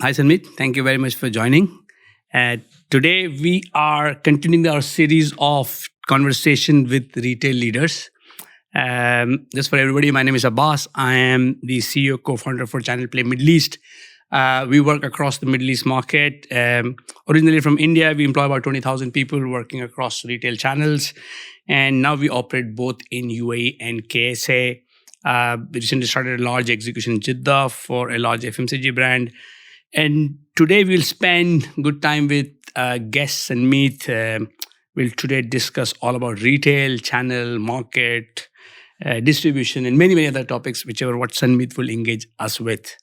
Hi, Sanmeet. Thank you very much for joining. Uh, Today, we are continuing our series of conversation with retail leaders. Just for everybody, my name is Abbas. I am the CEO, co-founder for Channelplay Middle East. We work across the Middle East market. Originally from India, we employ about 20,000 people working across retail channels. And now we operate both in UAE and KSA. We recently started a large execution in Jeddah for a large FMCG brand. And today we'll spend good time with guests and meet. We'll today discuss all about retail, channel, market, distribution, and many other topics, whichever what Sanmeet will engage us with.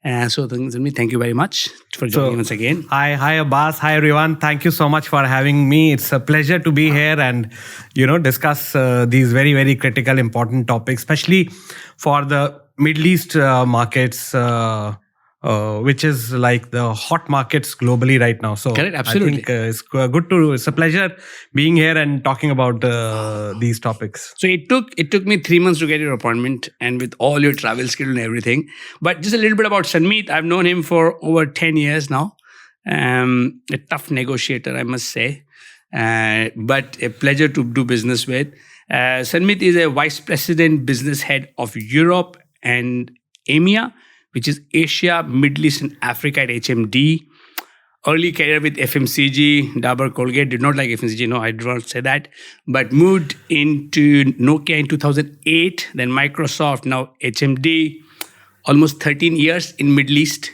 Sanmeet, thank you very much for joining us again. Hi, Abbas. Hi, everyone. Thank you so much for having me. It's a pleasure to be here and discuss these very critical, important topics, especially for the Middle East markets. Which is like the hot markets globally right now. So correct, absolutely. I think it's a pleasure being here and talking about these topics. So it took me 3 months to get your appointment, and with all your travel schedule and everything. But just a little bit about Sanmeet. I've known him for over 10 years now. A tough negotiator, I must say, but a pleasure to do business with. Sanmeet is a vice president business head of Europe and EMEA, which is Asia, Middle East, and Africa at HMD. Early career with FMCG, Dabur, Colgate. Did not like FMCG, no, I do not say that. But moved into Nokia in 2008, then Microsoft, now HMD. Almost 13 years in Middle East.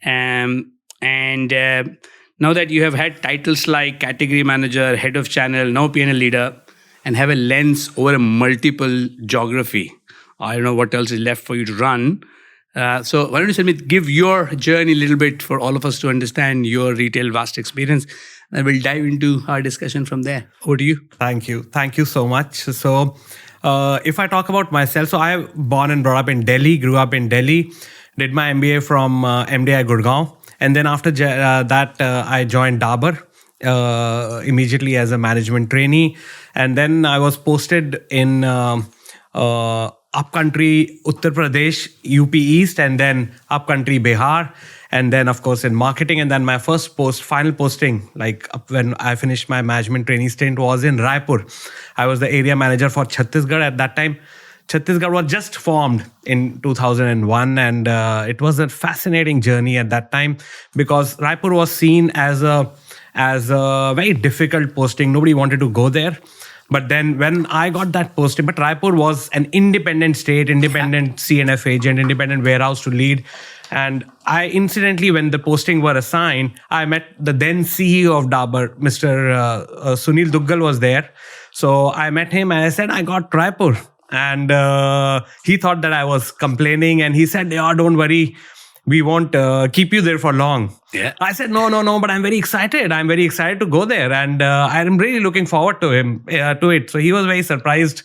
And now that you have had titles like category manager, head of channel, now P&L leader, and have a lens over a multiple geography, I don't know what else is left for you to run. So why don't you, Sanmeet, give your journey a little bit for all of us to understand your retail vast experience, and we'll dive into our discussion from there. Over to you. Thank you so much. So if I talk about myself, so I born and brought up in Delhi, grew up in Delhi, did my MBA from MDI Gurgaon, and then after that I joined Dabur immediately as a management trainee, and then I was posted in upcountry Uttar Pradesh, UP East, and then upcountry Bihar, and then of course in marketing. And then my final posting, like when I finished my management training stint, was in Raipur. I was the area manager for Chhattisgarh at that time. Chhattisgarh was just formed in 2001, and it was a fascinating journey at that time because Raipur was seen as a very difficult posting. Nobody wanted to go there. But then when I got that posting, but Raipur was an independent state, independent CNF agent, independent warehouse to lead. And I incidentally, when the posting were assigned, I met the then CEO of Dabur, Mr. Sunil Duggal was there. So I met him and I said, I got Raipur. And he thought that I was complaining, and he said, yeah, don't worry, we won't keep you there for long. Yeah. I said, no, but I'm very excited. I'm very excited to go there. And I'm really looking forward to it. So he was very surprised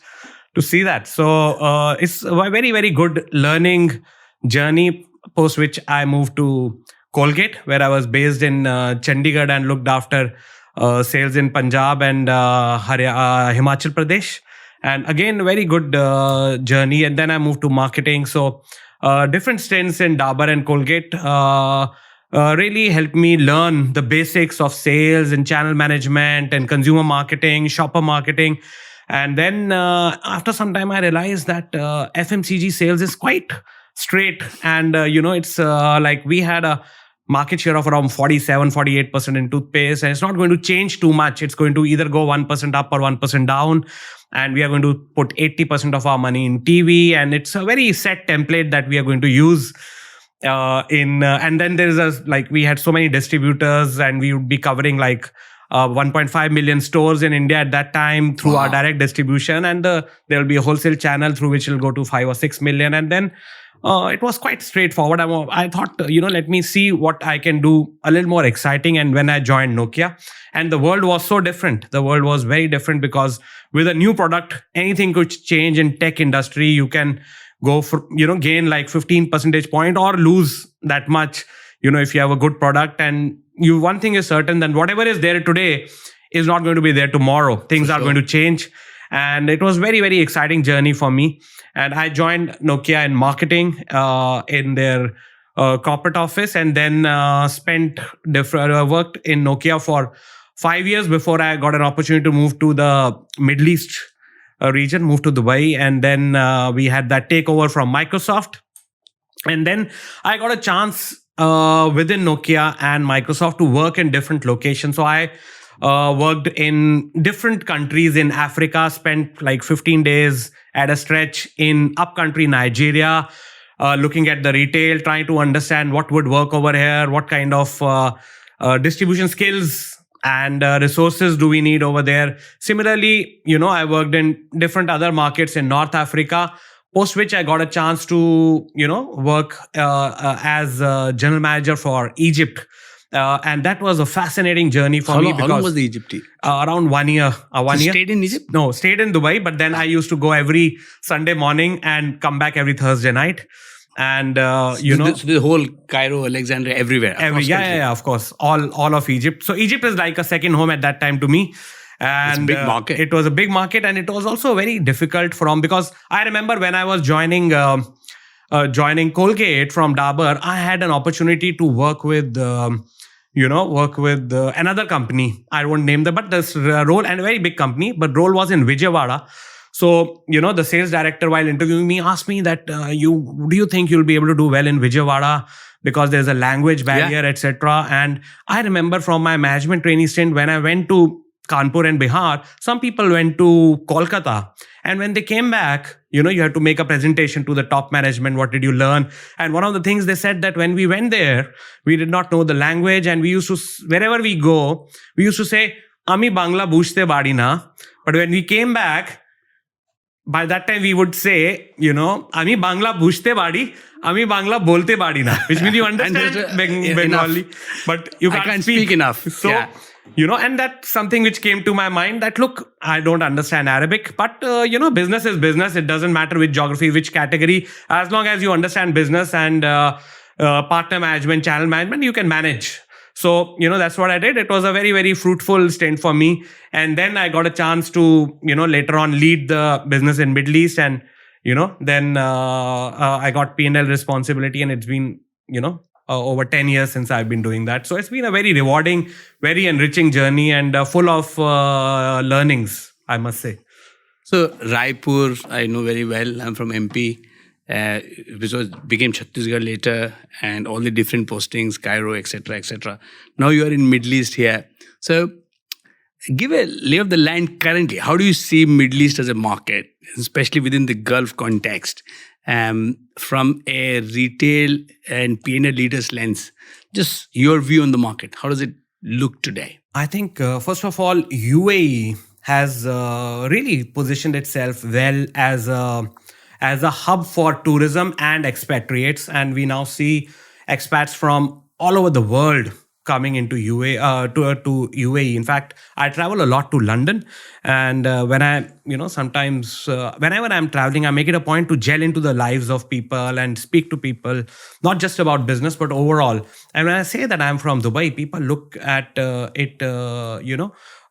to see that. So it's a very good learning journey, post which I moved to Colgate, where I was based in Chandigarh and looked after sales in Punjab and Himachal Pradesh. And again, very good journey. And then I moved to marketing. So different stints in Dabur and Colgate really helped me learn the basics of sales and channel management and consumer marketing, shopper marketing. And then after some time, I realized that FMCG sales is quite straight. And, it's like we had a market share of around 47-48% in toothpaste, and it's not going to change too much. It's going to either go 1% up or 1% down. And we are going to put 80% of our money in TV, and it's a very set template that we are going to use and then there's we had so many distributors, and we would be covering 1.5 million stores in India at that time through our direct distribution, and there will be a wholesale channel through which it will go to 5 or 6 million. And then it was quite straightforward. I thought, let me see what I can do a little more exciting. And when I joined Nokia, and the world was so different. The world was very different because with a new product, anything could change in tech industry. You can go for, gain 15 percentage point or lose that much, if you have a good product. And one thing is certain, that whatever is there today is not going to be there tomorrow. Things are going to change. And it was very, very exciting journey for me. And I joined Nokia in marketing in their corporate office, and then worked in Nokia for 5 years before I got an opportunity to move to the Middle East region, moved to Dubai, and then we had that takeover from Microsoft. And then I got a chance within Nokia and Microsoft to work in different locations. So I worked in different countries in Africa, spent like 15 days at a stretch in upcountry Nigeria, looking at the retail, trying to understand what would work over here, what kind of distribution skills and resources do we need over there. Similarly, I worked in different other markets in North Africa, post which I got a chance to, work as a general manager for Egypt. And that was a fascinating journey for me. How long was the Egypt? Around 1 year. One year. Stayed in Egypt? No, stayed in Dubai. But then I used to go every Sunday morning and come back every Thursday night. And So the whole Cairo, Alexandria, everywhere. Yeah, of course, all of Egypt. So Egypt is like a second home at that time to me. And it's a big market. It was a big market, and it was also very difficult because I remember when I was joining Colgate from Dabur, I had an opportunity to work with another company. I won't name them, but this role, and a very big company, but role was in Vijayawada. So, the sales director, while interviewing me, asked me that, do you think you'll be able to do well in Vijayawada because there's a language barrier, etc. And I remember from my management training stint, when I went to Kanpur and Bihar, some people went to Kolkata. And when they came back, you had to make a presentation to the top management. What did you learn? And one of the things they said that when we went there, we did not know the language. And we used to, wherever we go, we used to say, Ami Bangla bushte badi na. But when we came back, by that time we would say, Ami Bangla bushte badi, Ami Bangla bolte badi na. Which means you understand Bengali, but you can't speak enough. So, and that's something which came to my mind that, look, I don't understand Arabic, but, business is business. It doesn't matter which geography, which category. As long as you understand business and partner management, channel management, you can manage. So, that's what I did. It was a very, very fruitful stint for me. And then I got a chance to, later on lead the business in Middle East. And, then I got P&L responsibility, and it's been, over 10 years since I've been doing that. So it's been a very rewarding, very enriching journey, and full of learnings, I must say. So Raipur, I know very well. I'm from MP, which became Chhattisgarh later, and all the different postings, Cairo, etc., etc. Now you are in Middle East here. So give a lay of the land currently. How do you see Middle East as a market, especially within the Gulf context? From a retail and P&L leader's lens, just your view on the market. How does it look today? I think, first of all, UAE has really positioned itself well as a hub for tourism and expatriates. And we now see expats from all over the world coming into UAE, to UAE. In fact, I travel a lot to London, and when I, sometimes whenever I'm traveling, I make it a point to gel into the lives of people and speak to people, not just about business, but overall. And when I say that I'm from Dubai, people look at it,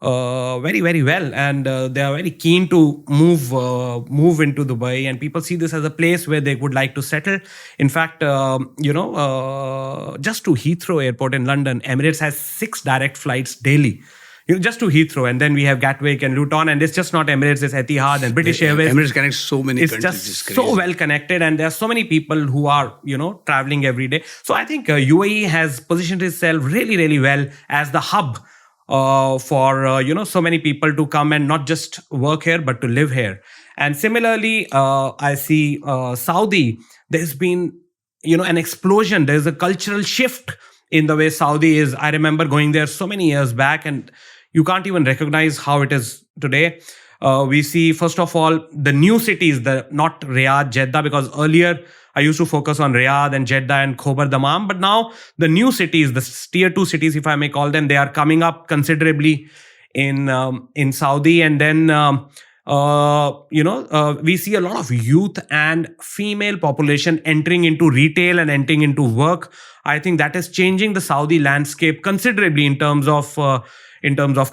very, very well, and they are very keen to move into Dubai, and people see this as a place where they would like to settle. In fact, just to Heathrow Airport in London, Emirates has 6 direct flights daily. Just to Heathrow, and then we have Gatwick and Luton, and it's just not Emirates, it's Etihad and British Airways. Emirates connects so many countries. It's just so well connected, and there are so many people who are, traveling every day. So I think UAE has positioned itself really, really well as the hub for so many people to come and not just work here but to live here. And similarly, I see Saudi. There's been an explosion. There's a cultural shift in the way Saudi is. I remember going there so many years back, and you can't even recognize how it is today. We see, first of all, the new cities, not Riyadh, Jeddah, because earlier I used to focus on Riyadh and Jeddah and Khobar Dammam. But now the new cities, the tier 2 cities, if I may call them, they are coming up considerably in Saudi. And then, we see a lot of youth and female population entering into retail and entering into work. I think that is changing the Saudi landscape considerably in terms of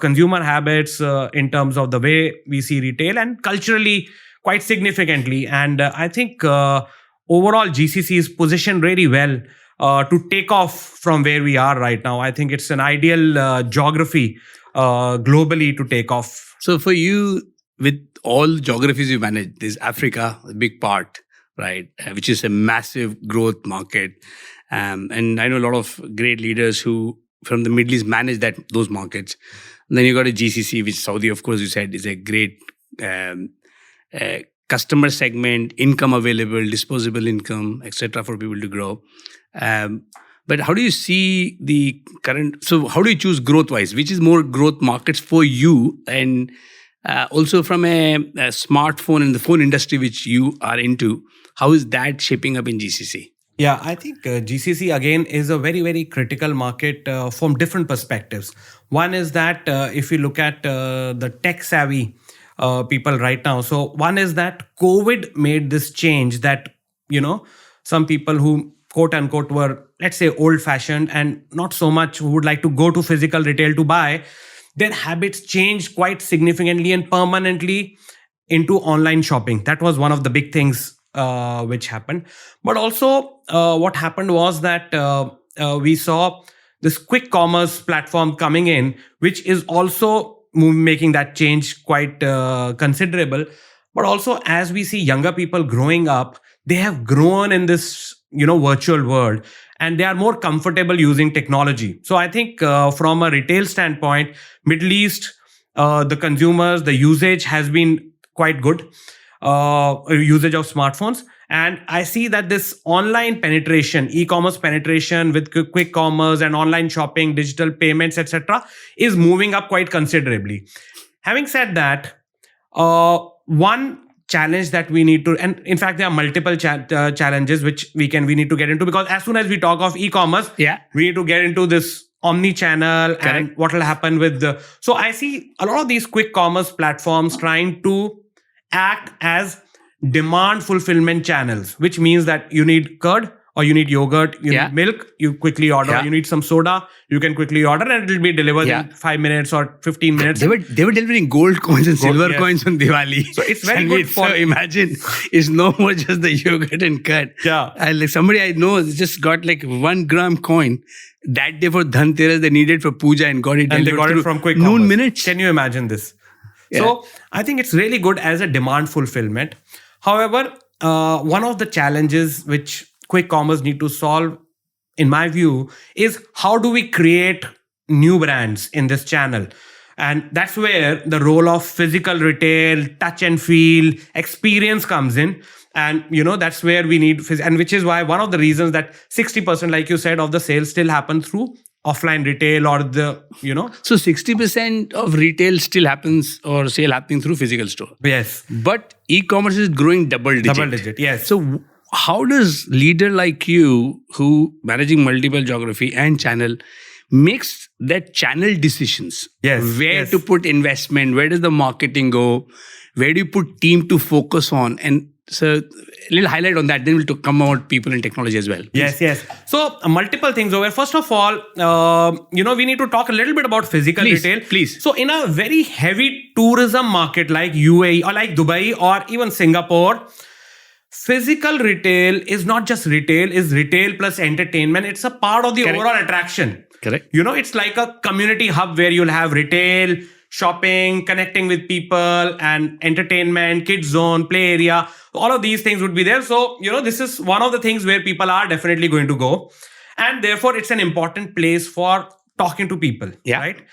consumer habits, in terms of the way we see retail, and culturally quite significantly. And I think overall GCC is positioned really well to take off from where we are right now. I think it's an ideal geography globally to take off. So for you, with all geographies you manage, there's Africa, a big part, right, which is a massive growth market. And I know a lot of great leaders who from the Middle East manage those markets. And then you got a GCC, which Saudi, of course, you said is a great customer segment, income available, disposable income, etc., for people to grow. But how do you see the current? So how do you choose growth-wise? Which is more growth markets for you, and also from a smartphone and the phone industry which you are into, how is that shaping up in GCC? Yeah, I think GCC again is a very, very critical market from different perspectives. One is that if you look at the tech savvy people right now, so one is that COVID made this change that, some people who quote unquote were, let's say, old fashioned and not so much who would like to go to physical retail to buy, their habits changed quite significantly and permanently into online shopping. That was one of the big things which happened. But also what happened was that we saw this quick commerce platform coming in, which is also making that change quite considerable. But also as we see younger people growing up, they have grown in this virtual world and they are more comfortable using technology. So I think from a retail standpoint, Middle East, the consumers, the usage has been quite good. Usage of smartphones. And I see that this online penetration, e-commerce penetration with quick commerce and online shopping, digital payments, etc., is moving up quite considerably. Having said that, one challenge that we need to, and in fact, there are multiple challenges which we need to get into, because as soon as we talk of e-commerce, we need to get into this omnichannel and what will happen with so I see a lot of these quick commerce platforms trying to act as demand fulfillment channels, which means that you need curd or you need yogurt, you need milk, you quickly order, you need some soda, you can quickly order and it will be delivered in 5 minutes or 15 minutes. They were delivering gold coins and silver coins on Diwali. So it's very good for... So imagine, it's no more just the yogurt and curd. Like somebody I know just got like 1 gram coin that day for Dhanteras, they needed for puja and got it. And they got it from quick noon commerce. Minutes. Can you imagine this? So I think it's really good as a demand fulfillment. However, one of the challenges which quick commerce need to solve, in my view, is how do we create new brands in this channel? And that's where the role of physical retail, touch and feel, experience comes in. And, that's where we need, and which is why one of the reasons that 60%, like you said, of the sales still happen through offline retail or So 60% of retail still happens or sale happening through physical store. Yes. But e-commerce is growing double digit. Yes. So how does leader like you, who managing multiple geography and channel, makes that channel decisions? Where to put investment? Where does the marketing go? Where do you put team to focus on? And so a little highlight on that, then we'll come about people and technology as well. Please. Yes. So multiple things over. First of all, we need to talk a little bit about physical retail. Please. So in a very heavy tourism market like UAE or like Dubai or even Singapore, physical retail is not just retail, is retail plus entertainment. It's a part of the overall attraction. Correct. It's like a community hub where you'll have retail, shopping, connecting with people, and entertainment, kids zone, play area. All of these things would be there. So, this is one of the things where people are definitely going to go. And therefore, it's an important place for talking to people. Right?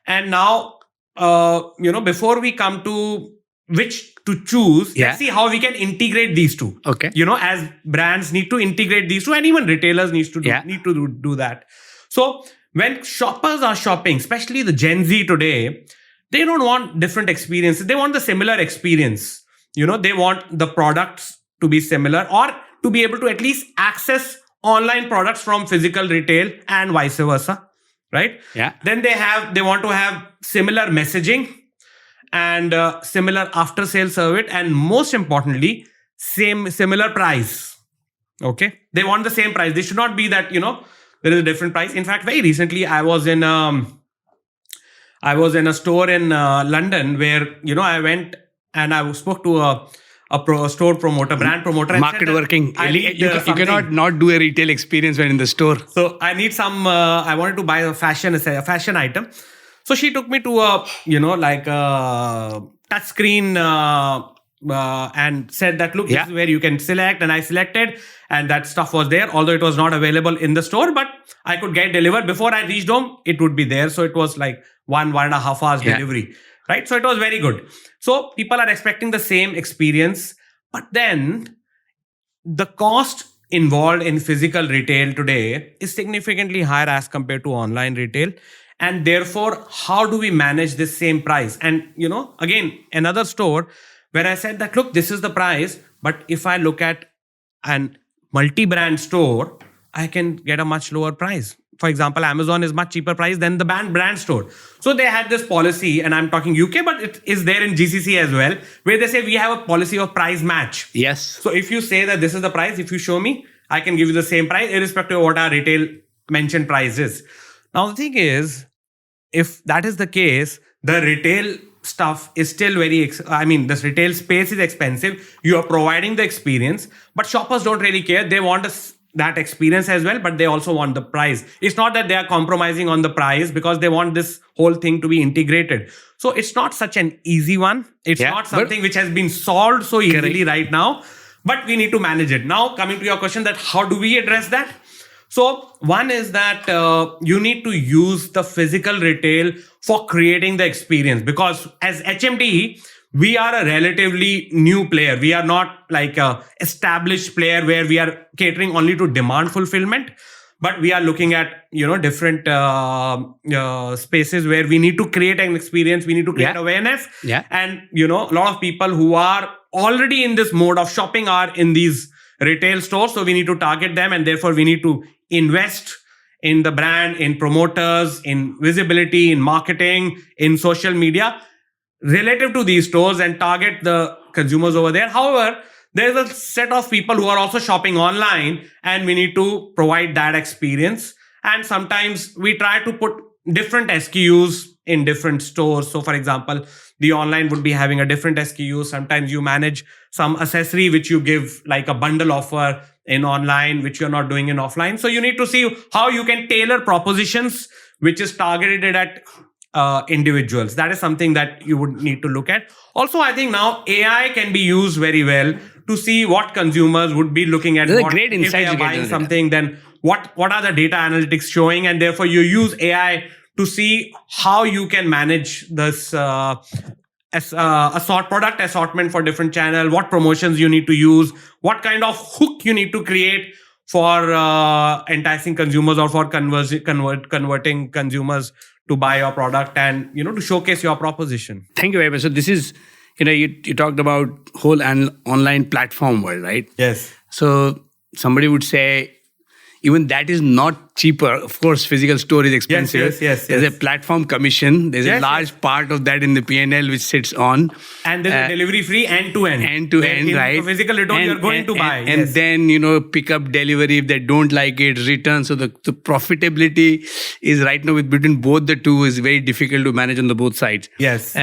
And now, before we come to which to choose, let's see how we can integrate these two. Okay. As brands need to integrate these two, and even retailers need to do that. So when shoppers are shopping, especially the Gen Z today, they don't want different experiences. They want the similar experience. They want the products to be similar or to be able to at least access online products from physical retail and vice versa. Right? Then they want to have similar messaging and similar after sale service, and most importantly, similar price. Okay? They want the same price. They should not be that, there is a different price. In fact, very recently, I was in a store in London where, I went and I spoke to a store promoter, brand promoter, and Market said that working. I need, You cannot not do a retail experience when in the store. So I need some. I wanted to buy a fashion item. So she took me to a like a touch screen and said that look, this is where you can select, and I selected, and that stuff was there. Although it was not available in the store, but I could get delivered before I reached home. It would be there. So it was like 1.5 hours delivery, right? So it was very good. So people are expecting the same experience, but then the cost involved in physical retail today is significantly higher as compared to online retail. And therefore, how do we manage this same price? And, again, another store where I said that, look, this is the price. But if I look at an multi-brand store, I can get a much lower price. For example, Amazon is much cheaper price than the brand store. So they had this policy, and I'm talking UK, but it is there in GCC as well, where they say we have a policy of price match. Yes. So if you say that this is the price, if you show me, I can give you the same price, irrespective of what our retail mentioned price is. Now, the thing is, if that is the case, the retail stuff is still this retail space is expensive. You are providing the experience, but shoppers don't really care. They want that experience as well, but they also want the price. It's not that they are compromising on the price because they want this whole thing to be integrated. So it's not such an easy one. It's not something which has been solved so easily right now, but we need to manage it. Now, coming to your question that how do we address that? So one is that you need to use the physical retail for creating the experience, because as HMD, we are a relatively new player. We are not like a established player where we are catering only to demand fulfillment, but we are looking at, different spaces where we need to create an experience. We need to create awareness. And, a lot of people who are already in this mode of shopping are in these retail stores. So we need to target them, and therefore we need to invest in the brand, in promoters, in visibility, in marketing, in social media relative to these stores and target the consumers over there. However, there's a set of people who are also shopping online, and we need to provide that experience. And sometimes we try to put different SKUs in different stores. So for example, the online would be having a different SKU. Sometimes you manage some accessory which you give like a bundle offer in online, which you're not doing in offline. So you need to see how you can tailor propositions which is targeted at individuals. That is something that you would need to look at. Also, I think now AI can be used very well to see what consumers would be looking at. That's a great insight. If they are buying something, then what are the data analytics showing? And therefore you use AI to see how you can manage this product assortment for different channels, what promotions you need to use, what kind of hook you need to create for enticing consumers or for converting consumers to buy your product, and to showcase your proposition. Thank you very much. So this is, you talked about whole online platform world, right? Yes. So somebody would say, even that is not cheaper. Of course, physical store is expensive. Yes. There's a platform commission. There's a large part of that in the P&L which sits on. And there's a delivery free end-to-end. End-to-end, right? Physical return you're going to buy. And then, pick up delivery if they don't like it, return. So the profitability is right now between both the two is very difficult to manage on the both sides. Yes.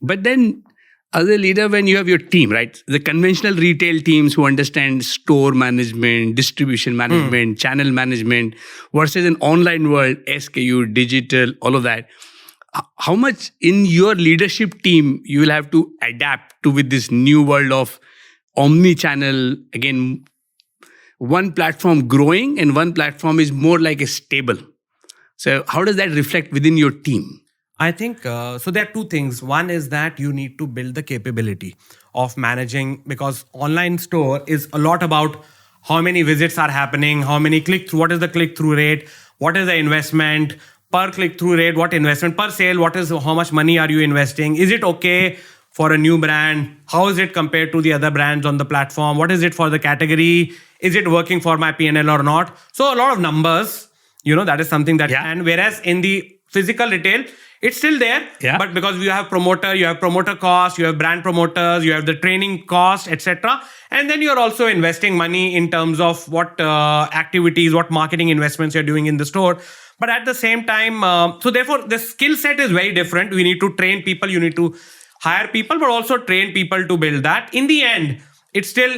But then as a leader, when you have your team, right? The conventional retail teams who understand store management, distribution management, channel management versus an online world, SKU, digital, all of that. How much in your leadership team you will have to adapt to with this new world of omnichannel? Again, one platform growing and one platform is more like a stable. So how does that reflect within your team? I think, so there are two things. One is that you need to build the capability of managing, because online store is a lot about how many visits are happening, how many click-through, what is the click-through rate, what is the investment per click-through rate, what investment per sale, how much money are you investing? Is it okay for a new brand? How is it compared to the other brands on the platform? What is it for the category? Is it working for my P&L or not? So a lot of numbers, that is something that, and whereas in the physical retail, it's still there, but because you have promoter cost, you have brand promoters, you have the training cost, etc. And then you're also investing money in terms of what activities, what marketing investments you're doing in the store. But at the same time, so therefore the skill set is very different. We need to train people. You need to hire people, but also train people to build that. In the end, it's still,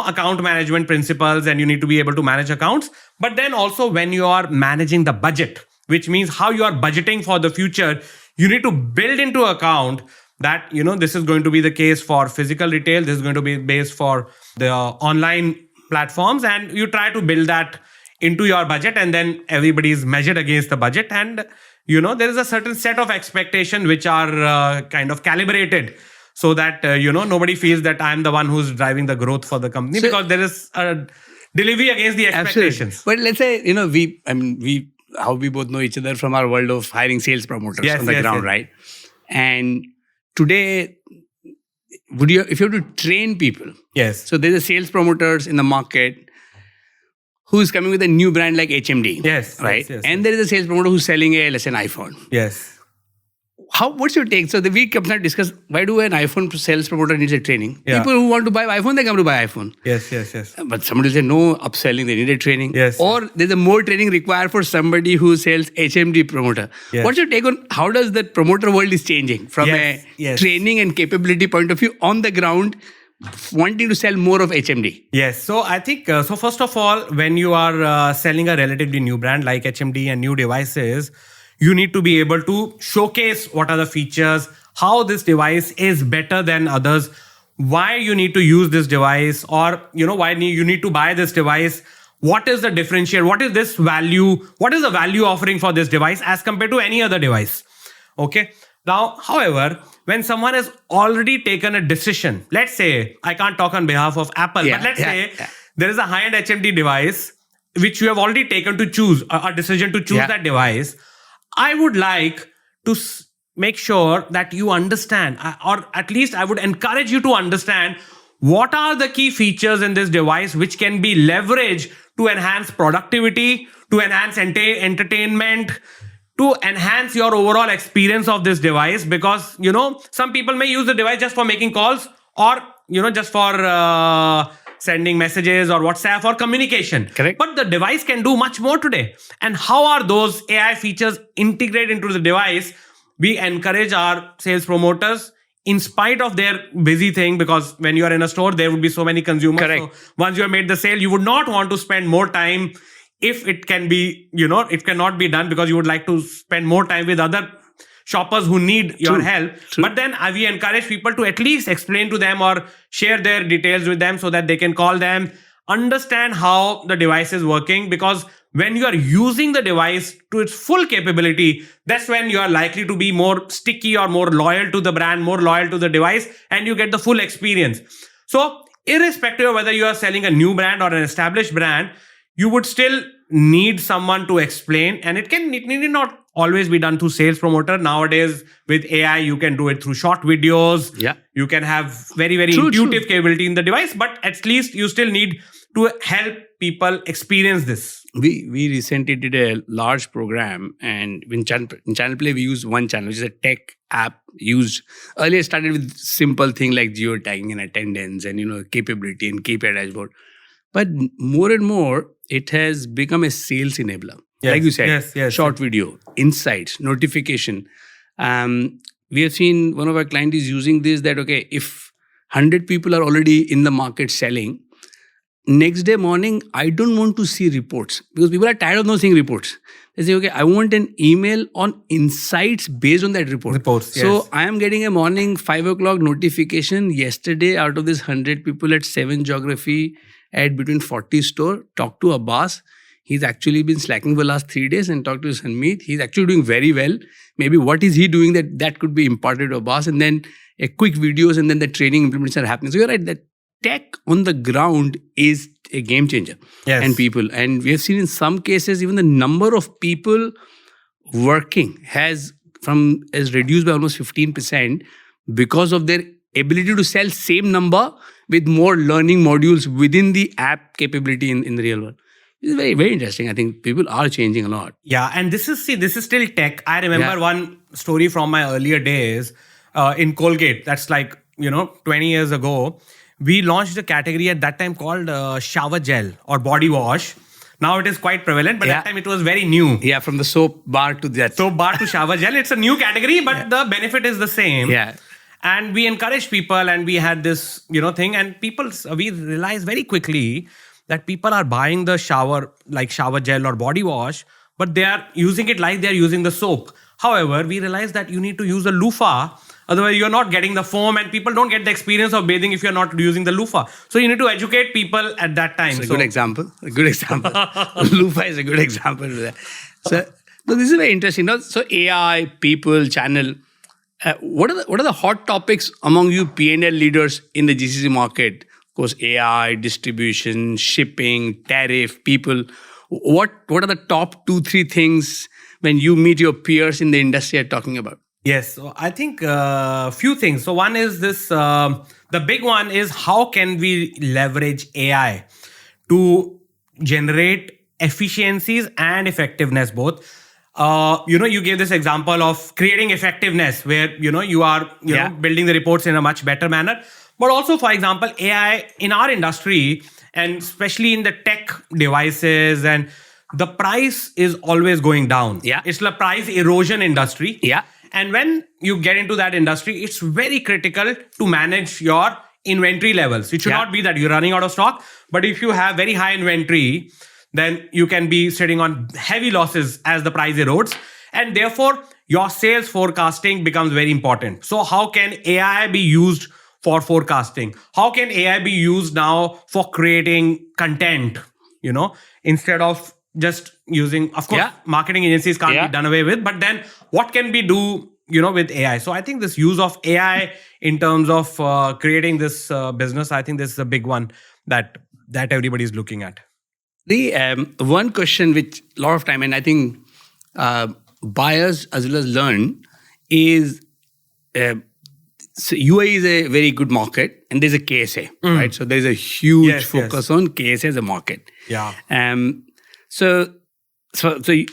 account management principles, and you need to be able to manage accounts. But then also when you are managing the budget, which means how you are budgeting for the future, you need to build into account that, this is going to be the case for physical retail. This is going to be based for the online platforms. And you try to build that into your budget, and then everybody is measured against the budget. And, there is a certain set of expectations which are kind of calibrated, so that, nobody feels that I'm the one who's driving the growth for the company, because there is a delivery against the expectations. Absolutely. But let's say, how we both know each other from our world of hiring sales promoters on the ground, right? And today, if you have to train people, yes. So there's a sales promoters in the market who is coming with a new brand like HMD, yes, right? Yes, and there is a sales promoter who's selling let's say an iPhone. Yes. What's your take? So we come and discuss, why do an iPhone sales promoter needs a training? Yeah. People who want to buy iPhone, they come to buy iPhone. Yes. But somebody will say, no, upselling, they need a training. Yes. Or there's a more training required for somebody who sells HMD promoter. Yes. What's your take on how does the promoter world is changing from a training and capability point of view on the ground, wanting to sell more of HMD? Yes. So I think, so first of all, when you are selling a relatively new brand like HMD and new devices, you need to be able to showcase what are the features, how this device is better than others, why you need to use this device, or, why you need to buy this device. What is the differentiator? What is this value? What is the value offering for this device as compared to any other device? Okay. Now, however, when someone has already taken a decision, let's say, I can't talk on behalf of Apple, but let's say there is a high-end HMD device which you have already taken to choose, a decision to choose that device. I would like to make sure that you understand, or at least I would encourage you to understand, what are the key features in this device which can be leveraged to enhance productivity, to enhance entertainment, to enhance your overall experience of this device. Because, some people may use the device just for making calls, or, just for sending messages or WhatsApp or communication. Correct. But the device can do much more today. And how are those AI features integrated into the device? We encourage our sales promoters, in spite of their busy thing, because when you are in a store, there would be so many consumers. Correct. So once you have made the sale, you would not want to spend more time, if it can be, it cannot be done, because you would like to spend more time with other shoppers who need your help. True. But then we encourage people to at least explain to them or share their details with them, so that they can call them, understand how the device is working. Because when you are using the device to its full capability, that's when you are likely to be more sticky or more loyal to the brand, more loyal to the device, and you get the full experience. So irrespective of whether you are selling a new brand or an established brand, you would still need someone to explain. And it need not always be done through sales promoter. Nowadays, with AI, you can do it through short videos. Yeah. You can have very, very intuitive capability in the device, but at least you still need to help people experience this. We recently did a large program, and in Channelplay, we use one channel, which is a tech app used. Earlier started with simple thing like geotagging and attendance and capability and KPI dashboard. But more and more, it has become a sales enabler. Yes, like you said, yes, short video, insights, notification. We have seen one of our clients is using this, that, okay, if 100 people are already in the market selling, next day morning, I don't want to see reports, because people are tired of not seeing reports. They say, okay, I want an email on insights based on that report. Reports, yes. So I am getting a morning 5 o'clock notification. Yesterday, out of this 100 people at 7 Geography, at between 40 store, talk to Abbas. He's actually been slacking for the last 3 days, and talk to Sanmeet. He's actually doing very well. Maybe what is he doing that could be imparted to Abbas, and then a quick videos, and then the training implementation are happening. So you're right, that tech on the ground is a game changer. Yes. And people. And we have seen in some cases, even the number of people working has reduced by almost 15% because of their ability to sell same number with more learning modules within the app capability in the real world. It's very, very interesting. I think people are changing a lot. Yeah, and this is still tech. I remember one story from my earlier days in Colgate. That's like, 20 years ago. We launched a category at that time called shower gel or body wash. Now it is quite prevalent, but that time it was very new. Yeah, from the soap bar to that. Soap bar to shower gel. It's a new category, but the benefit is the same. Yeah. And we encouraged people, and we had this, thing, and we realized very quickly that people are buying the shower gel or body wash, but they are using it like they're using the soap. However, we realized that you need to use a loofah, otherwise you're not getting the foam, and people don't get the experience of bathing if you're not using the loofah. So you need to educate people at that time. It's a good example. Loofah is a good example to that. So this is very interesting. So AI, people, channel. What are the hot topics among you P&L leaders in the GCC market? Of course, AI, distribution, shipping, tariff, people. What are the top 2-3 things when you meet your peers in the industry are talking about? Yes, so I think a few things. So one is this, the big one is how can we leverage AI to generate efficiencies and effectiveness both. You gave this example of creating effectiveness where, you are building the reports in a much better manner. But also, for example, AI in our industry, and especially in the tech devices, and the price is always going down. Yeah. It's the price erosion industry. Yeah. And when you get into that industry, it's very critical to manage your inventory levels. It should not be that you're running out of stock, but if you have very high inventory, then you can be sitting on heavy losses as the price erodes. And therefore, your sales forecasting becomes very important. So how can AI be used for forecasting? How can AI be used now for creating content, instead of just using, of course, marketing agencies can't be done away with, but then what can we do, with AI? So I think this use of AI in terms of creating this business, I think this is a big one that everybody's looking at. The one question which a lot of time, and I think buyers as well as learn, is so UAE is a very good market, and there's a KSA, right? So there's a huge focus on KSA as a market. Yeah. So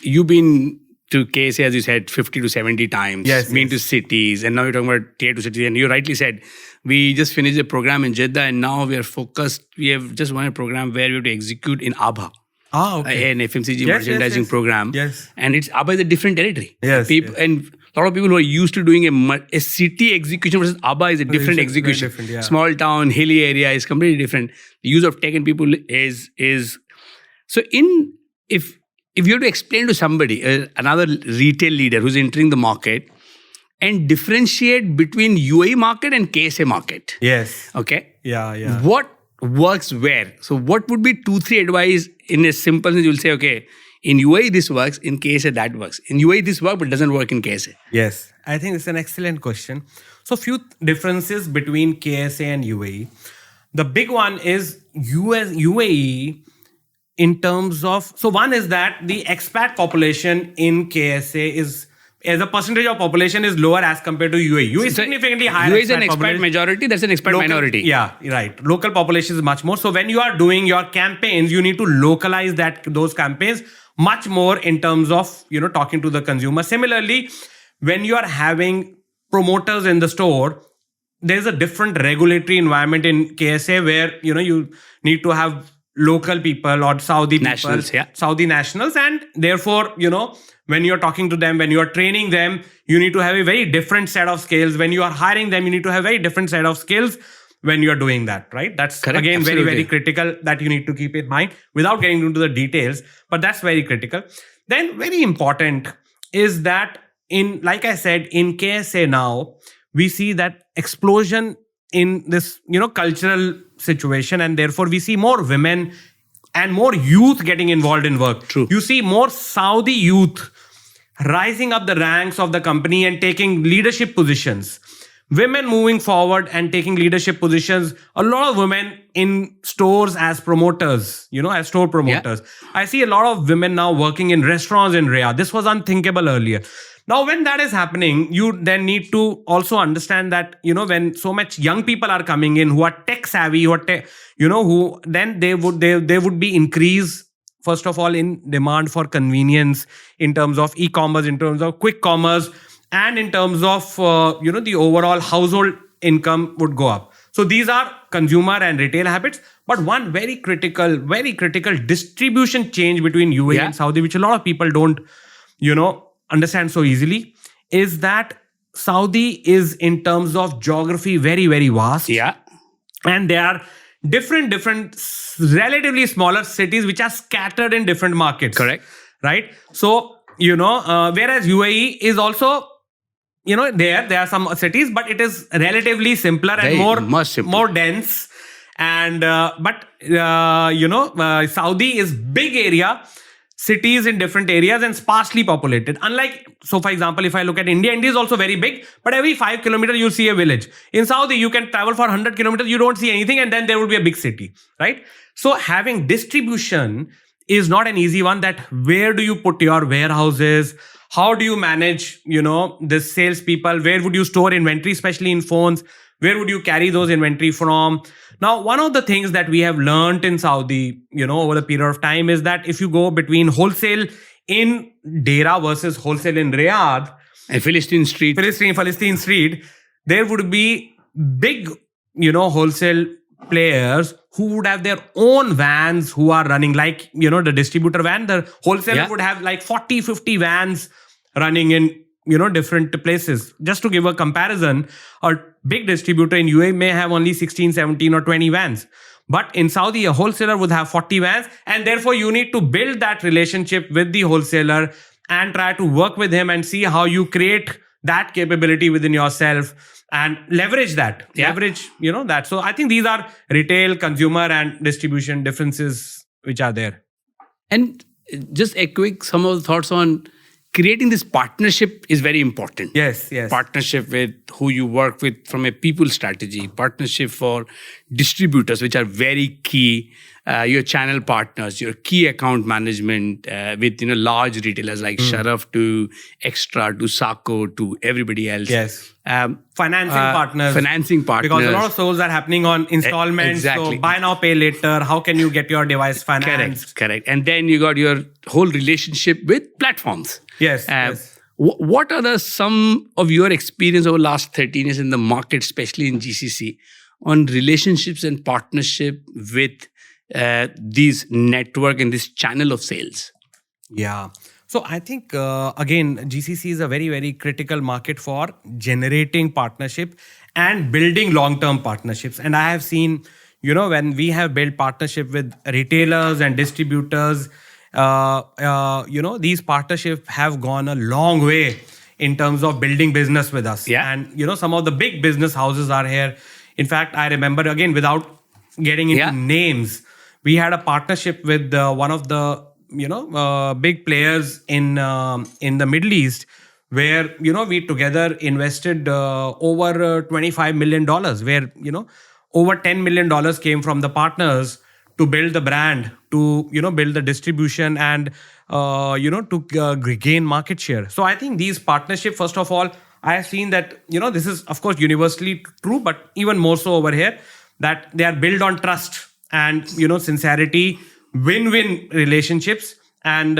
you've been to KSA, as you said, 50 to 70 times. Been to cities, and now you're talking about tier 2 cities. And you rightly said, we just finished a program in Jeddah, and now we are focused. We have just won a program where we have to execute in Abha. Okay. An FMCG merchandising program. Yes. And Abha is a different territory. People, and a lot of people who are used to doing a city execution versus Abha is a different execution. Small town, hilly area is completely different. The use of tech and people is so if you have to explain to somebody, another retail leader who's entering the market, and differentiate between UAE market and KSA market. Yes. Okay. Yeah. What works where? So what would be 2-3 advice in a simple sense? You'll say, okay, in UAE this works, in KSA that works. In UAE this works, but doesn't work in KSA. Yes. I think it's an excellent question. So few differences between KSA and UAE. The big one is UAE in terms of, so one is that the expat population in KSA is, as a percentage of population, is lower as compared to UAE. UAE is significantly higher. UAE is an expat majority, that's an expat minority. Yeah, right. Local population is much more. So when you are doing your campaigns, you need to localize those campaigns much more in terms of, talking to the consumer. Similarly, when you are having promoters in the store, there's a different regulatory environment in KSA where, you need to have local people or Saudi nationals, people, Saudi nationals, and therefore, when you're talking to them, when you're training them, you need to have a very different set of skills. When you are hiring them, you need to have a very different set of skills when you're doing that, right? That's correct. Again, absolutely. Very, very critical that you need to keep in mind without getting into the details, but that's very critical. Then very important is that like I said, in KSA now, we see that explosion in this, cultural situation, and therefore we see more women and more youth getting involved in work. True. You see more Saudi youth rising up the ranks of the company and taking leadership positions. Women moving forward and taking leadership positions. A lot of women in stores as promoters, as store promoters. Yeah. I see a lot of women now working in restaurants in Riyadh. This was unthinkable earlier. Now, when that is happening, you then need to also understand that, when so much young people are coming in who are tech savvy, who then they would be increase, first of all, in demand for convenience in terms of e-commerce, in terms of quick commerce, and in terms of, the overall household income would go up. So these are consumer and retail habits. But one very critical distribution change between UAE and Saudi, which a lot of people don't, understand so easily, is that Saudi is, in terms of geography, very, very vast. Yeah. And there are different relatively smaller cities which are scattered in different markets. Correct. Right? So, whereas UAE is also, there are some cities, but it is relatively simpler and much simpler. more dense. And Saudi is big area, cities in different areas, and sparsely populated. Unlike, so for example, if I look at India is also very big, but every 5 kilometers you see a village. In Saudi, you can travel for 100 kilometers, you don't see anything, and then there will be a big city, right? So having distribution is not an easy one. That where do you put your warehouses? How do you manage, the salespeople? Where would you store inventory, especially in phones? Where would you carry those inventory from? Now, one of the things that we have learned in Saudi, over the period of time is that if you go between wholesale in Dera versus wholesale in Riyadh and Philistine Street, there would be big, wholesale players who would have their own vans who are running, like, the distributor van. The wholesaler would have like 40, 50 vans running in, different places. Just to give a comparison, a big distributor in UAE may have only 16, 17 or 20 vans. But in Saudi, a wholesaler would have 40 vans. And therefore, you need to build that relationship with the wholesaler and try to work with him and see how you create that capability within yourself and leverage that. That. So I think these are retail, consumer and distribution differences which are there. And just a quick, some of the thoughts on creating this partnership is very important. Yes. Partnership with who you work with from a people strategy, partnership for distributors, which are very key, your channel partners, your key account management with large retailers like Sharaf to Extra to Sako to everybody else. Yes. Financing partners. Because a lot of those are happening on installments. Exactly. So buy now, pay later. How can you get your device financed? Correct. And then you got your whole relationship with platforms. Yes. What are some of your experience over the last 13 years in the market, especially in GCC, on relationships and partnership with these network and this channel of sales? Yeah. So I think, again, GCC is a very, very critical market for generating partnership and building long-term partnerships. And I have seen, when we have built partnership with retailers and distributors, these partnerships have gone a long way in terms of building business with us. Yeah. And, some of the big business houses are here. In fact, I remember, again, without getting into names, we had a partnership with one of the big players in the Middle East, where we together invested over $25 million, where over $10 million came from the partners to build the brand, to build the distribution, and to gain market share. So I think these partnerships, first of all, I have seen that this is of course universally true, but even more so over here, that they are built on trust and sincerity, win-win relationships, and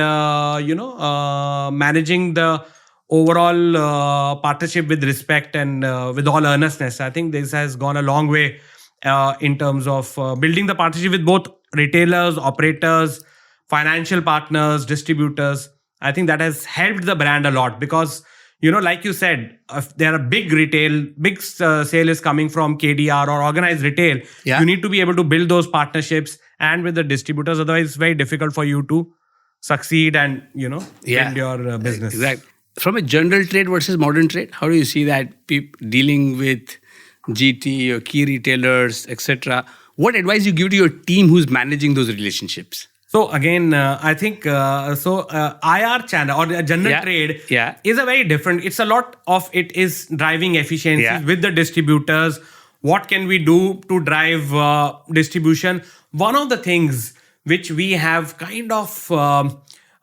managing the overall partnership with respect and with all earnestness. I think this has gone a long way in terms of building the partnership with both retailers, operators, financial partners, distributors. I think that has helped the brand a lot because, like you said, if there are big sale is coming from KDR or organized retail, you need to be able to build those partnerships and with the distributors. Otherwise, it's very difficult for you to succeed and, build your business. Exactly. From a general trade versus modern trade, how do you see that dealing with GT or key retailers, etc.? What advice you give to your team who's managing those relationships? So again, I think IR channel or general trade is a very different. It's a lot of it is driving efficiencies with the distributors. What can we do to drive distribution? One of the things which we have kind of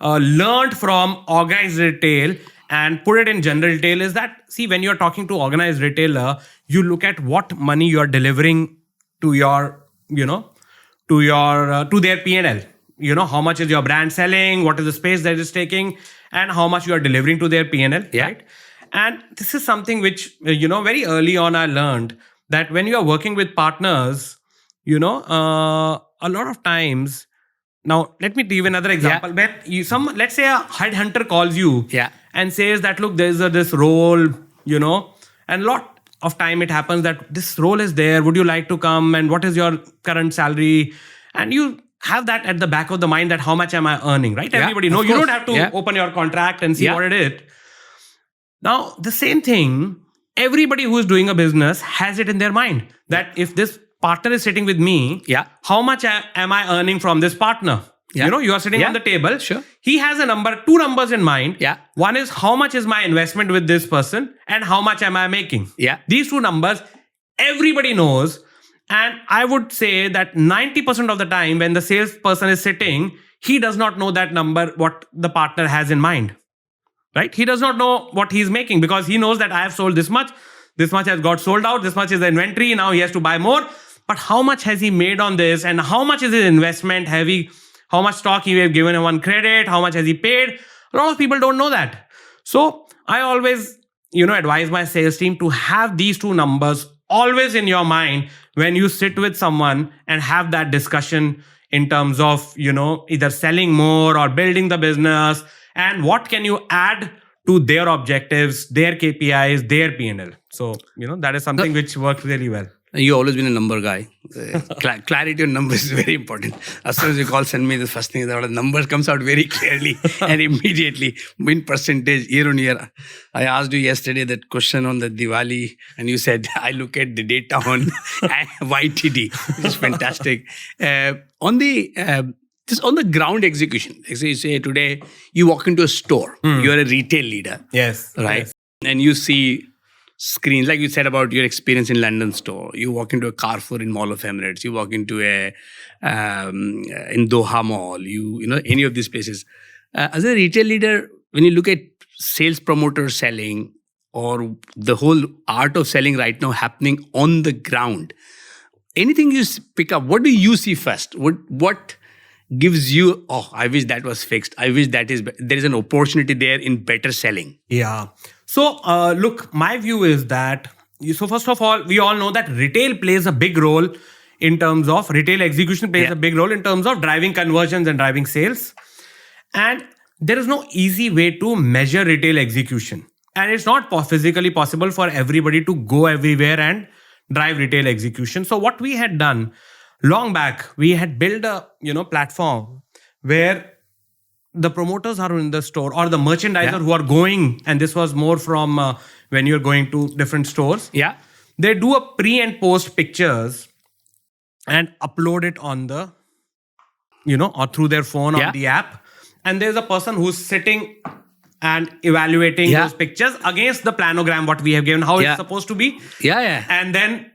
learned from organized retail and put it in general retail is that, see, when you're talking to organized retailer, you look at what money you're delivering to your, to their P&L. How much is your brand selling, what is the space that it's taking, and how much you are delivering to their P&L, right? And this is something which, very early on I learned that when you are working with partners, a lot of times, now let me give you another example. When let's say a headhunter calls you and says that, look, there's this role and a lot of time it happens that this role is there. Would you like to come? And what is your current salary? And you have that at the back of the mind that how much am I earning, right? Everybody know. You don't have to open your contract and see what it is. Now, the same thing, everybody who is doing a business has it in their mind that if this partner is sitting with me, how much am I earning from this partner? You are sitting on the table. Sure. He has two numbers in mind. One is how much is my investment with this person and how much am I making? These two numbers, everybody knows. And I would say that 90% of the time when the salesperson is sitting, he does not know that number, what the partner has in mind. Right? He does not know what he's making because he knows that I have sold this much has got sold out, this much is the inventory, now he has to buy more. But how much has he made on this and how much is his investment? How much stock he have given him on credit? How much has he paid? A lot of people don't know that. So I always, advise my sales team to have these two numbers always in your mind when you sit with someone and have that discussion in terms of, either selling more or building the business and what can you add to their objectives, their KPIs, their P&L. So, that is something which works really well. You've always been a number guy. Clarity on numbers is very important. As soon as you call Sanmeet, the first thing is that the numbers comes out very clearly and immediately in percentage year on year. I asked you yesterday that question on the Diwali and you said, I look at the data on YTD, which is fantastic. On the ground execution, you say today you walk into a store, you're a retail leader. Yes. Right. Yes. And you see screens, like you said about your experience in London store. You walk into a Carrefour in Mall of Emirates. You walk into in Doha Mall. Any of these places. As a retail leader, when you look at sales promoters selling or the whole art of selling right now happening on the ground, anything you pick up, what do you see first? What gives you, I wish that was fixed. I wish there is an opportunity there in better selling. Yeah. So, look, my view is that, first of all, we all know that retail plays a big role in terms of retail execution plays a big role in terms of driving conversions and driving sales. And there is no easy way to measure retail execution. And it's not physically possible for everybody to go everywhere and drive retail execution. So what we had done long back, we had built a platform where the promoters are in the store or the merchandiser who are going, and this was more from when you're going to different stores. Yeah. They do a pre and post pictures and upload it on the, or through their phone on the app. And there's a person who's sitting and evaluating those pictures against the planogram, what we have given, how it's supposed to be. Yeah. And then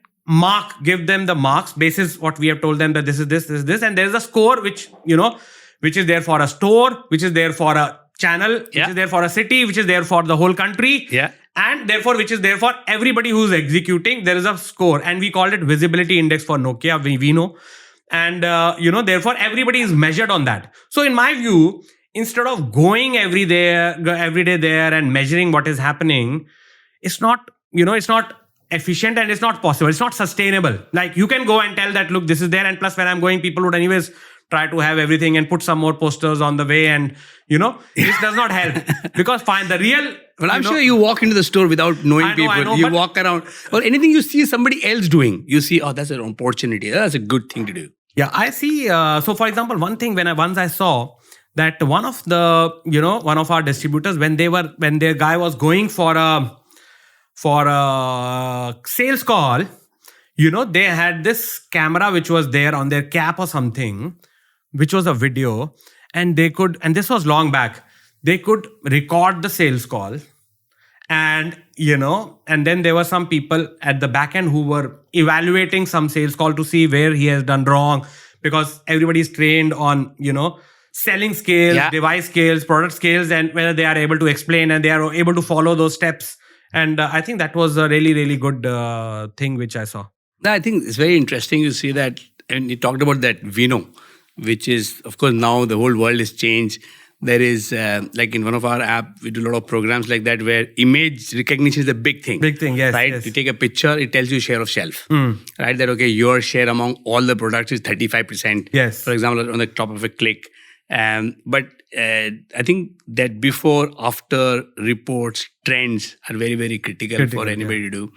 give them the marks basis what we have told them that this is this. And there's a score which is there for a store, which is there for a channel, which is there for a city, which is there for the whole country. Yeah. And therefore, which is there for everybody who's executing. There is a score. And we called it visibility index for Nokia, we know. And, therefore, everybody is measured on that. So in my view, instead of going every day there and measuring what is happening, it's not efficient and it's not possible. It's not sustainable. Like you can go and tell that, look, this is there. And plus when I'm going, people would anyways try to have everything and put some more posters on the way. And, this does not help because the real... Well, I'm sure you walk into the store without knowing people. I know, you walk around or anything you see somebody else doing. You see, that's an opportunity. That's a good thing to do. Yeah, I see. So for example, one thing once I saw that one of our distributors, when their guy was going for a sales call, they had this camera which was there on their cap or something, which was a video, and this was long back, they could record the sales call, and then there were some people at the back end who were evaluating some sales call to see where he has done wrong, because everybody is trained on selling scales, device scales, product scales, and whether they are able to explain and they are able to follow those steps. And I think that was a really, really good thing which I saw. I think it's very interesting you see that, and you talked about that Vino, which is, of course, now the whole world has changed. There is, like in one of our app, we do a lot of programs like that where image recognition is a big thing. Big thing, yes. Right? Yes. You take a picture, it tells you share of shelf. Right? That, okay, your share among all the products is 35%. Yes. For example, on the top of a click. But I think that before, after reports, trends are very, very critical for anybody to do.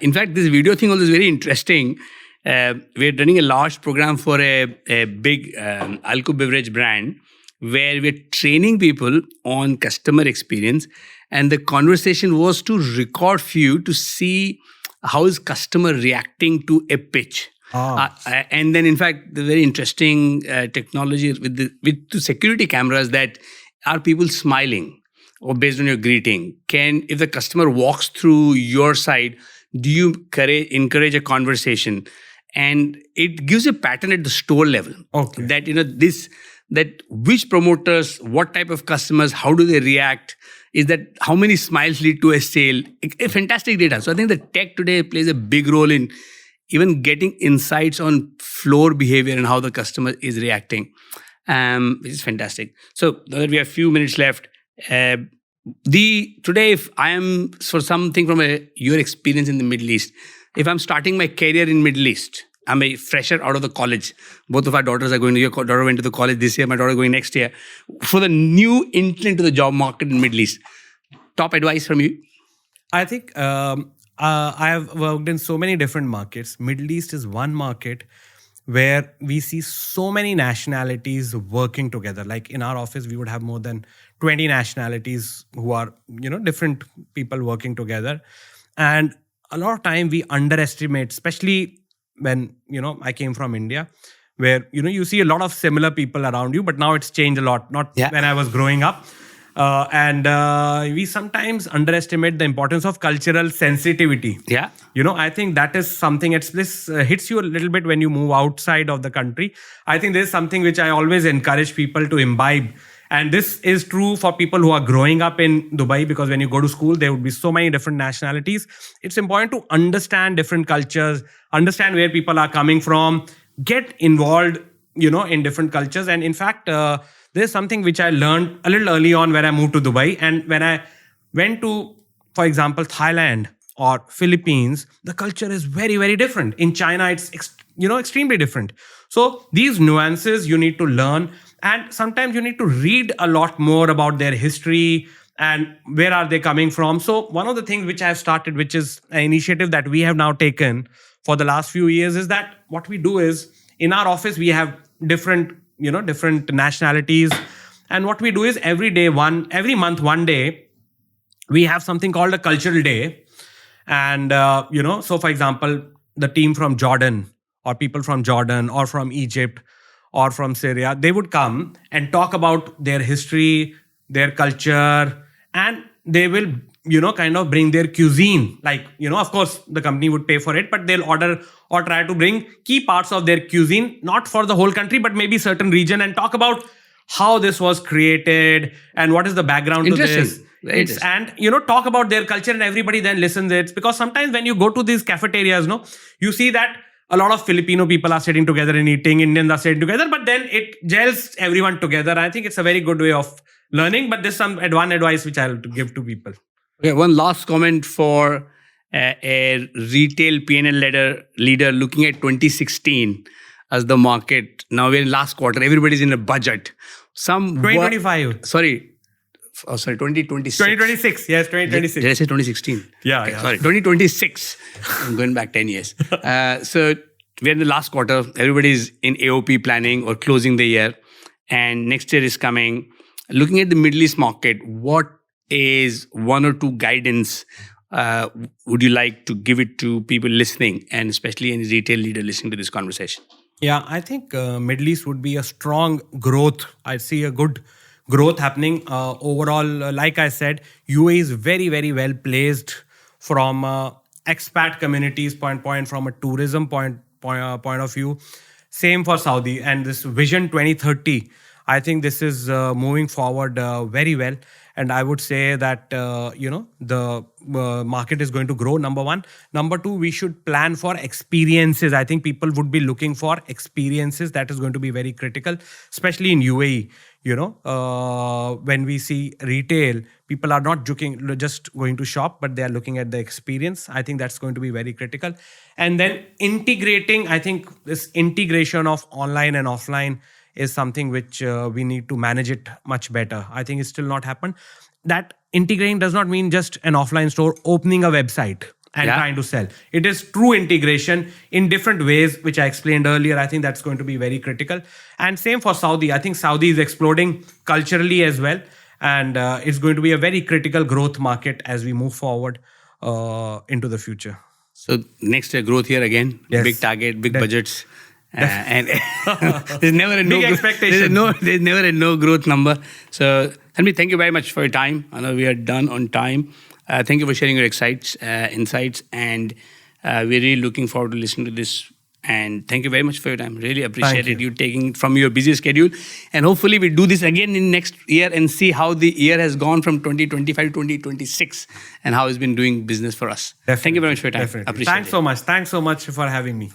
In fact, this video thing also is very interesting. We're running a large program for a big alcohol beverage brand where we're training people on customer experience. And the conversation was to record few to see how is customer reacting to a pitch. And then, in fact, the very interesting technology with the security cameras, that are people smiling or based on your greeting. If the customer walks through your side, do you encourage a conversation? And it gives a pattern at the store level. Okay. That that which promoters, what type of customers, how do they react? Is that how many smiles lead to a sale? A fantastic data. So I think the tech today plays a big role in even getting insights on floor behavior and how the customer is reacting, which is fantastic. So now that we have a few minutes left, today, if I am for something from your experience in the Middle East, if I'm starting my career in Middle East, I'm a fresher out of the college. Both of our daughters are going. Your daughter went to the college this year. My daughter going next year. For the new entry into the job market in Middle East, top advice from you? I think I have worked in so many different markets. Middle East is one market where we see so many nationalities working together. Like in our office, we would have more than 20 nationalities who are, different people working together. And a lot of time we underestimate, especially when, I came from India, where, you see a lot of similar people around you, but now it's changed a lot, not when I was growing up. And we sometimes underestimate the importance of cultural sensitivity. Yeah. I think that is something, this hits you a little bit when you move outside of the country. I think this is something which I always encourage people to imbibe. And this is true for people who are growing up in Dubai, because when you go to school, there would be so many different nationalities. It's important to understand different cultures, understand where people are coming from, get involved, in different cultures. And in fact, there's something which I learned a little early on when I moved to Dubai. And when I went to, for example, Thailand or Philippines, the culture is very, very different. In China, it's extremely different. So these nuances you need to learn. And sometimes you need to read a lot more about their history and where are they coming from. So one of the things which I have started, which is an initiative that we have now taken for the last few years, is that what we do is in our office, we have different nationalities. And what we do is every month, one day, we have something called a cultural day. And, so for example, the team from Jordan or people from Jordan or from Egypt or from Syria, they would come and talk about their history, their culture, and they will, kind of bring their cuisine. Like, of course, the company would pay for it, but they'll order or try to bring key parts of their cuisine, not for the whole country, but maybe certain region, and talk about how this was created and what is the background to this. And, talk about their culture, and everybody then listens it. Because sometimes when you go to these cafeterias, you see that a lot of Filipino people are sitting together and eating, Indians are sitting together, but then it gels everyone together. I think it's a very good way of learning, but there's one advice which I'll give to people. Okay, one last comment for a retail P&L leader looking at 2016 as the market. Now we're in last quarter, everybody's in a budget. 2025. 2026. 2026. Yes, 2026. Did I say 2016? Yeah, okay, sorry, 2026. I'm going back 10 years. So we're in the last quarter. Everybody's in AOP planning or closing the year. And next year is coming. Looking at the Middle East market, what is one or two guidance would you like to give it to people listening, and especially any retail leader listening to this conversation? Yeah, I think Middle East would be a strong growth. I see a good growth happening overall. Like I said, UAE is very, very well placed from expat communities point, from a tourism point of view. Same for Saudi. And this Vision 2030, I think this is moving forward very well. And I would say that, the market is going to grow, number one. Number two, we should plan for experiences. I think people would be looking for experiences. That is going to be very critical, especially in UAE. When we see retail, people are not just going to shop, but they are looking at the experience. I think that's going to be very critical. And then integrating, I think this integration of online and offline is something which we need to manage it much better. I think it's still not happened. That integrating does not mean just an offline store opening a website and trying to sell. It is true integration in different ways, which I explained earlier. I think that's going to be very critical. And same for Saudi. I think Saudi is exploding culturally as well. And it's going to be a very critical growth market as we move forward into the future. So next year, growth here again. Yes. Big target, big budgets. And there's never a Big expectation. There's never a no growth number. So Sanmeet, thank you very much for your time. I know we are done on time. Thank you for sharing your insights, and we're really looking forward to listening to this. And thank you very much for your time. Really appreciated you taking it from your busy schedule. And hopefully we do this again in next year and see how the year has gone from 2025 to 2026 and how it's been doing business for us. Definitely. Thank you very much for your time. Definitely. Appreciate Thanks it. so much. Thanks so much for having me.